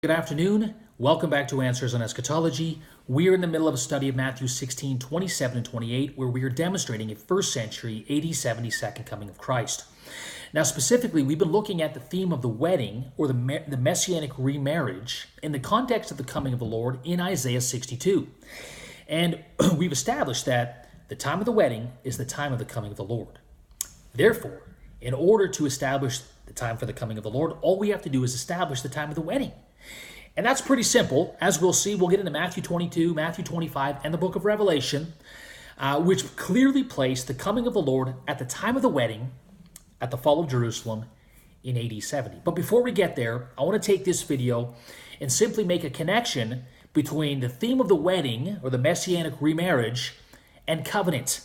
Good afternoon. Welcome back to Answers on Eschatology. We're in the middle of a study of Matthew 16, 27 and 28, where we are demonstrating a first century AD 70 second coming of Christ. Now, specifically, we've been looking at the theme of the wedding, or the messianic remarriage, in the context of the coming of the Lord in Isaiah 62. And we've established that the time of the wedding is the time of the coming of the Lord. Therefore, in order to establish the time for the coming of the Lord, all we have to do is establish the time of the wedding. And that's pretty simple. As we'll see, we'll get into Matthew 22, Matthew 25, and the book of Revelation, which clearly place the coming of the Lord at the time of the wedding at the fall of Jerusalem in AD 70. But before we get there, I want to take this video and simply make a connection between the theme of the wedding, or the messianic remarriage, and covenant.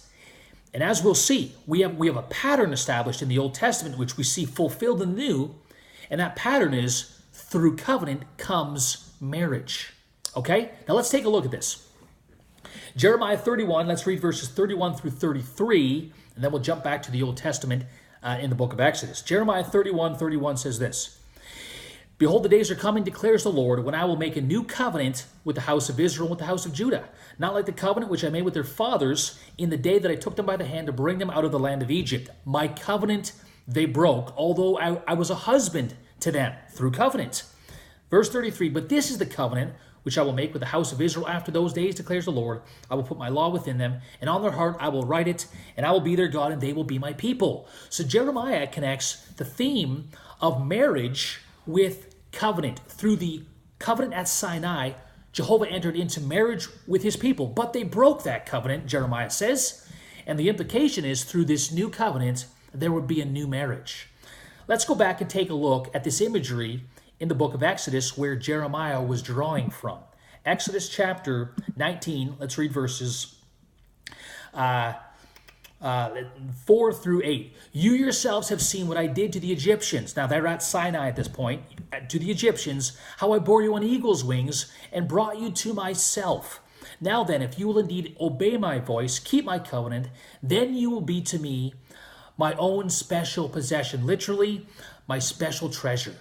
And as we'll see, we have a pattern established in the Old Testament, which we see fulfilled in the New, and that pattern is through covenant comes marriage. Okay? Now let's take a look at this. Jeremiah 31, let's read verses 31 through 33, and then we'll jump back to the Old Testament in the book of Exodus. Jeremiah 31 says this: Behold, the days are coming, declares the Lord, when I will make a new covenant with the house of Israel and with the house of Judah, not like the covenant which I made with their fathers in the day that I took them by the hand to bring them out of the land of Egypt. My covenant they broke, although I was a husband to them through covenant. Verse 33, but this is the covenant which I will make with the house of Israel after those days, declares the Lord. I will put my law within them, and on their heart I will write it, and I will be their God, and they will be my people. So Jeremiah connects the theme of marriage with covenant. Through the covenant at Sinai, Jehovah entered into marriage with his people, but they broke that covenant, Jeremiah says, and the implication is through this new covenant, there would be a new marriage. Let's go back and take a look at this imagery in the book of Exodus where Jeremiah was drawing from. Exodus chapter 19, let's read verses 4 through 8. You yourselves have seen what I did to the Egyptians. Now they're at Sinai at this point. To the Egyptians, how I bore you on eagle's wings and brought you to myself. Now then, if you will indeed obey my voice, keep my covenant, then you will be to me my own special possession, literally my special treasure,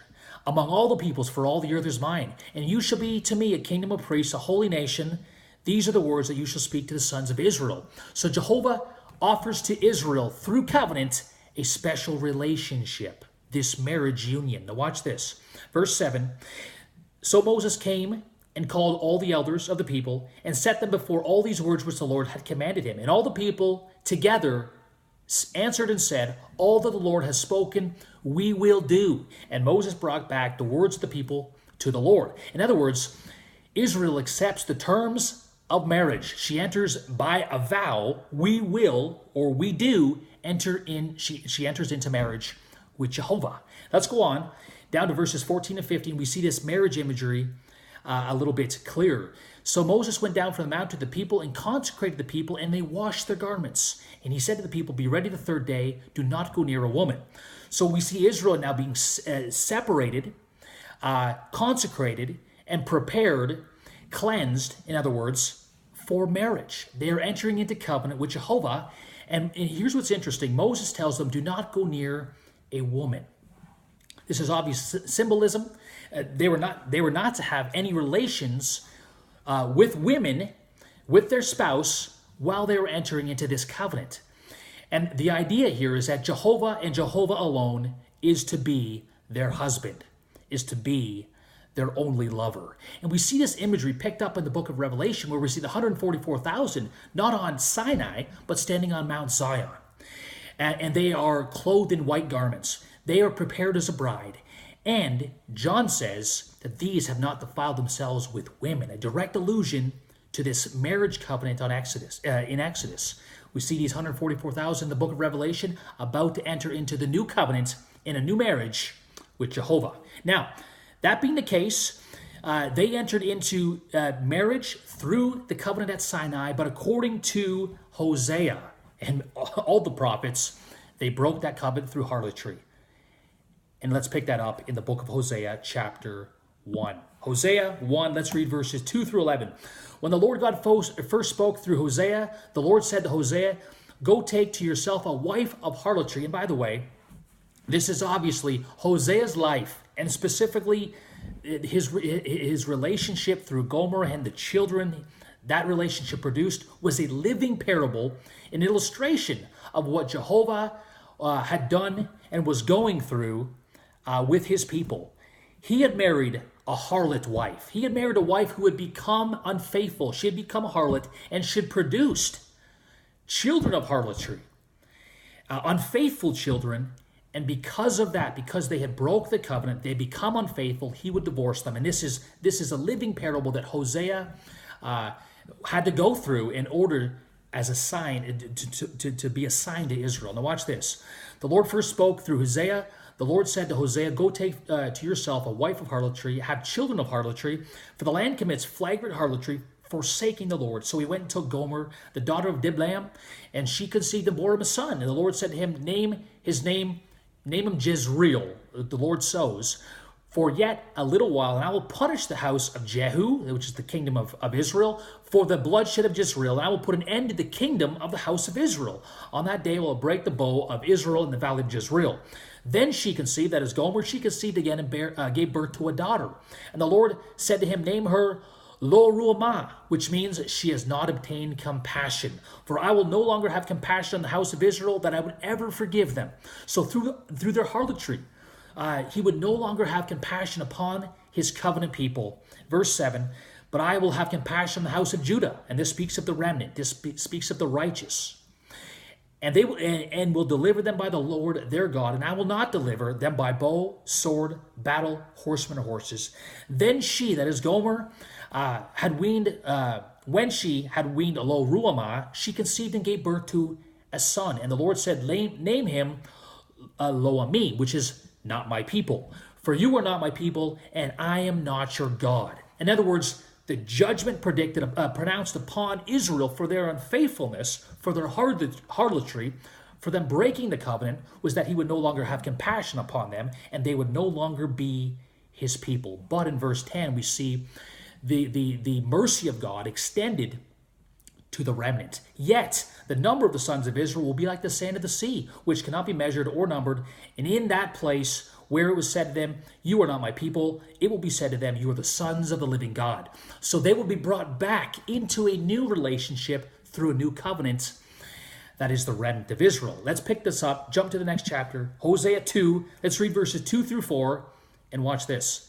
among all the peoples, for all the earth is mine. And you shall be to me a kingdom of priests, a holy nation. These are the words that you shall speak to the sons of Israel. So Jehovah offers to Israel through covenant a special relationship, this marriage union. Now watch this. Verse 7, so Moses came and called all the elders of the people and set them before all these words which the Lord had commanded him. And all the people together answered and said, all that the Lord has spoken, we will do. And Moses brought back the words of the people to the Lord. In other words, Israel accepts the terms of marriage. She enters by a vow, we will, or we do, enter in, she enters into marriage with Jehovah. Let's go on down to verses 14 and 15. We see this marriage imagery a little bit clearer. So Moses went down from the mount to the people and consecrated the people, and they washed their garments. And he said to the people, be ready the third day, do not go near a woman. So we see Israel now being separated, consecrated, and prepared, cleansed, in other words, for marriage. They are entering into covenant with Jehovah. And here's what's interesting. Moses tells them, do not go near a woman. This is obvious symbolism. They were not to have any relations with women, with their spouse, while they were entering into this covenant. And the idea here is that Jehovah and Jehovah alone is to be their husband, is to be their only lover. And we see this imagery picked up in the book of Revelation, where we see the 144,000 not on Sinai, but standing on Mount Zion. And they are clothed in white garments. They are prepared as a bride. And John says that these have not defiled themselves with women, a direct allusion to this marriage covenant on Exodus. In Exodus, we see these 144,000 in the book of Revelation about to enter into the new covenant in a new marriage with Jehovah. Now, that being the case, they entered into marriage through the covenant at Sinai, but according to Hosea and all the prophets, they broke that covenant through harlotry. And let's pick that up in the book of Hosea, chapter 1. Hosea 1, let's read verses 2 through 11. When the Lord God first spoke through Hosea, the Lord said to Hosea, go take to yourself a wife of harlotry. And by the way, this is obviously Hosea's life, and specifically his relationship through Gomer and the children that relationship produced was a living parable, an illustration of what Jehovah had done and was going through with his people. He had married a harlot wife. He had married a wife who had become unfaithful. She had become a harlot, and she had produced children of harlotry, unfaithful children. And because of that, because they had broke the covenant, they become unfaithful, he would divorce them. And this is a living parable that Hosea had to go through in order as a sign to be a sign to Israel. Now watch this. The Lord first spoke through Hosea. The Lord said to Hosea, go take to yourself a wife of harlotry, have children of harlotry, for the land commits flagrant harlotry, forsaking the Lord. So he went and took Gomer, the daughter of Diblaim, and she conceived and bore him a son. And the Lord said to him, name him Jezreel, the Lord sows, for yet a little while, and I will punish the house of Jehu, which is the kingdom of Israel, for the bloodshed of Jezreel, and I will put an end to the kingdom of the house of Israel. On that day I will break the bow of Israel in the valley of Jezreel. Then she conceived, that is Gomer, she conceived again and gave birth to a daughter. And the Lord said to him, name her Lo Ruhamah, which means she has not obtained compassion. For I will no longer have compassion on the house of Israel, that I would ever forgive them. So through their harlotry, he would no longer have compassion upon his covenant people. Verse 7, but I will have compassion on the house of Judah. And this speaks of the remnant. This speaks of the righteous. And they will deliver them by the Lord their God, and I will not deliver them by bow, sword, battle, horsemen, or horses. Then she, that is Gomer, had weaned, when she had weaned Lo Ruhamah, she conceived and gave birth to a son. And the Lord said, name him Lo Ami, which is not my people. For you are not my people, and I am not your God. In other words, the judgment pronounced upon Israel for their unfaithfulness, for their harlotry, for them breaking the covenant, was that he would no longer have compassion upon them, and they would no longer be his people. But in verse 10, we see the mercy of God extended to the remnant. Yet the number of the sons of Israel will be like the sand of the sea, which cannot be measured or numbered. And in that place where it was said to them, you are not my people, it will be said to them, you are the sons of the living God. So they will be brought back into a new relationship through a new covenant. That is the remnant of Israel. Let's pick this up, jump to the next chapter, Hosea 2. Let's read verses 2 through 4, and watch this.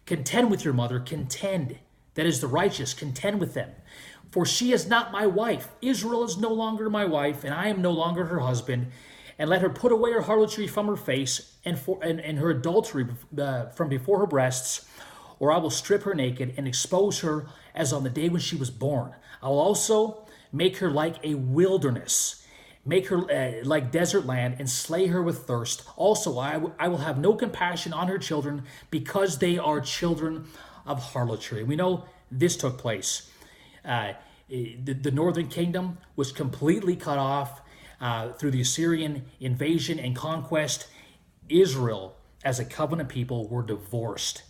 Contend with your mother, contend. That is the righteous, contend with them. For she is not my wife. Israel is no longer my wife, and I am no longer her husband. And let her put away her harlotry from her face, and her adultery from before her breasts, or I will strip her naked and expose her as on the day when she was born. I will also make her like a wilderness, make her like desert land, and slay her with thirst. Also, I will have no compassion on her children, because they are children of harlotry. We know this took place. The northern kingdom was completely cut off through the Assyrian invasion and conquest. Israel, as a covenant people, were divorced.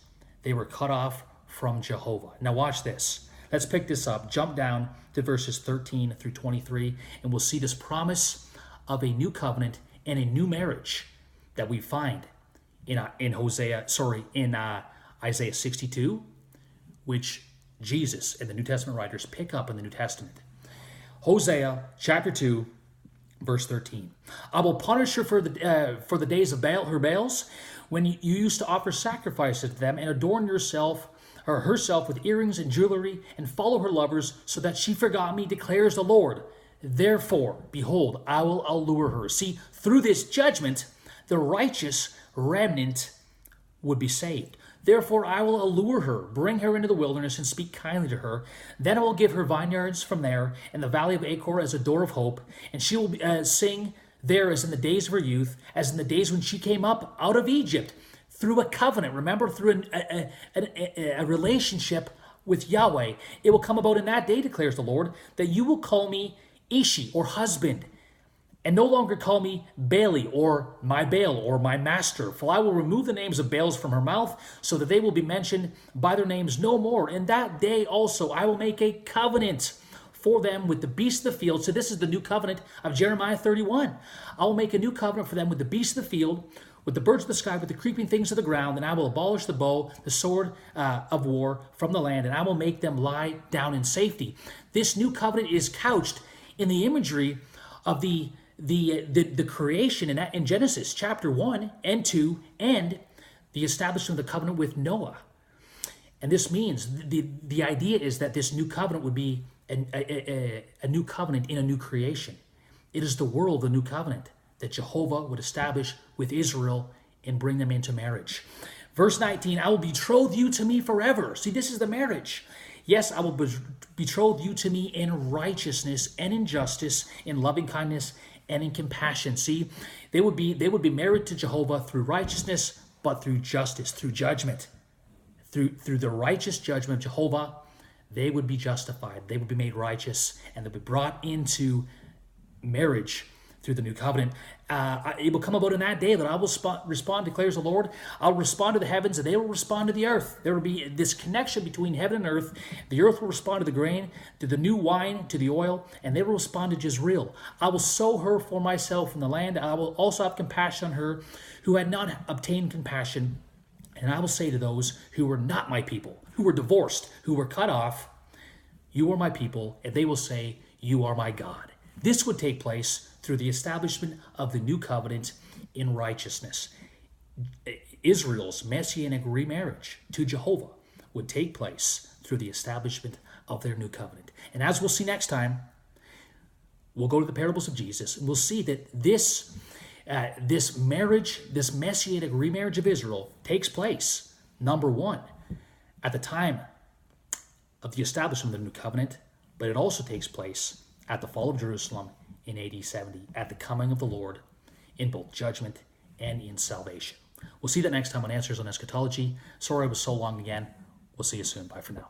They were cut off from Jehovah. Now watch this. Let's pick this up. Jump down to verses 13 through 23, and we'll see this promise of a new covenant and a new marriage that we find in Isaiah 62, which Jesus and the New Testament writers pick up in the New Testament. Hosea chapter 2, verse 13. I will punish her for the days of her Baals, when you used to offer sacrifices to them and adorn herself with earrings and jewelry, and follow her lovers, so that she forgot me, declares the Lord. Therefore, behold, I will allure her. See, through this judgment, the righteous remnant would be saved. Therefore, I will allure her, bring her into the wilderness, and speak kindly to her. Then I will give her vineyards from there, and the valley of Achor as a door of hope. And she will sing there as in the days of her youth, as in the days when she came up out of Egypt, through a covenant. Remember, through a relationship with Yahweh. It will come about in that day, declares the Lord, that you will call me Ishi, or husband, and no longer call me Baali, or my Baal, or my master. For I will remove the names of Baals from her mouth, so that they will be mentioned by their names no more. In that day also I will make a covenant for them with the beasts of the field. So this is the new covenant of Jeremiah 31. I will make a new covenant for them with the beasts of the field, with the birds of the sky, with the creeping things of the ground, and I will abolish the bow, the sword of war from the land, and I will make them lie down in safety. This new covenant is couched in the imagery of the creation in Genesis chapter 1 and 2, and the establishment of the covenant with Noah. And this means the idea is that this new covenant would be a new covenant in a new creation. It is the world, the new covenant, that Jehovah would establish with Israel and bring them into marriage. Verse 19, I will betroth you to me forever. See, this is the marriage. Yes, I will betroth you to me in righteousness and in justice, in loving kindness and in compassion. See, they would be married to Jehovah through righteousness, but through justice, through judgment. Through the righteous judgment of Jehovah, they would be justified. They would be made righteous, and they'll be brought into marriage through the new covenant. It will come about in that day that I will respond, declares the Lord. I'll respond to the heavens, and they will respond to the earth. There will be this connection between heaven and earth. The earth will respond to the grain, to the new wine, to the oil, and they will respond to Jezreel. I will sow her for myself in the land. I will also have compassion on her who had not obtained compassion. And I will say to those who were not my people, who were divorced, who were cut off, you are my people, and they will say, you are my God. This would take place through the establishment of the new covenant in righteousness. Israel's messianic remarriage to Jehovah would take place through the establishment of their new covenant. And as we'll see next time, we'll go to the parables of Jesus, and we'll see that this marriage, this messianic remarriage of Israel takes place, number one, at the time of the establishment of the new covenant, but it also takes place at the fall of Jerusalem in AD 70, at the coming of the Lord in both judgment and in salvation. We'll see that next time on Answers on Eschatology. Sorry I was so long again. We'll see you soon. Bye for now.